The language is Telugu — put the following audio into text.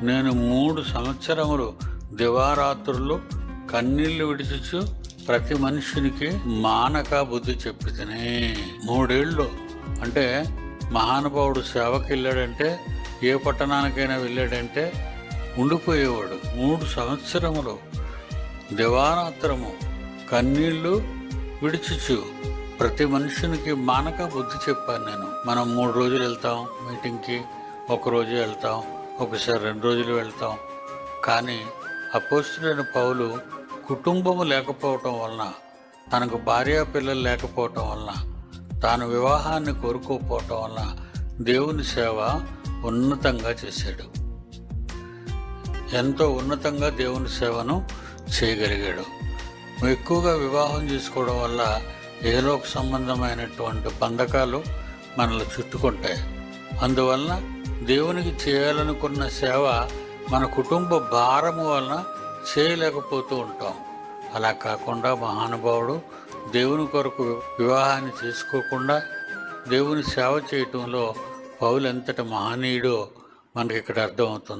నేను 3 సంవత్సరములు దివారాత్రులు కన్నీళ్లు విడిచుచు ప్రతి మనుషునికి మానక బుద్ధి చెప్పితేనే. 3 ఏళ్ళు అంటే మహానుభావుడు సేవకి వెళ్ళాడంటే, ఏ పట్టణానికైనా వెళ్ళాడంటే ఉండిపోయేవాడు. 3 సంవత్సరములు దివారాత్రము కన్నీళ్లు విడిచుచు ప్రతి మనుషునికి మానక బుద్ధి చెప్పాను నేను. మనం 3 రోజులు వెళ్తాం మీటింగ్కి, 1 రోజు వెళ్తాం, ఒకసారి 2 రోజులు వెళ్తాం. కానీ అపోస్తలుడైన పౌలు కుటుంబము లేకపోవటం వలన, తనకు భార్యా పిల్లలు లేకపోవటం వలన, తాను వివాహాన్ని కోరుకోకపోవటం వలన దేవుని సేవ ఉన్నతంగా చేశాడు. ఎంతో ఉన్నతంగా దేవుని సేవను చేయగలిగాడు. ఎక్కువగా వివాహం చేసుకోవడం వల్ల ఏలోక సంబంధమైనటువంటి బంధకాలు మనల్ని చుట్టుకుంటాయి. అందువలన దేవునికి చేయాలనుకున్న సేవ మన కుటుంబ భారము వలన చేయలేకపోతూ ఉంటాం. అలా కాకుండా మహానుభావుడు దేవుని కొరకు వివాహాన్ని చేసుకోకుండా దేవుని సేవ చేయటంలో పౌలు ఎంతటి మహనీయుడో మనకి ఇక్కడ అర్థమవుతుంది.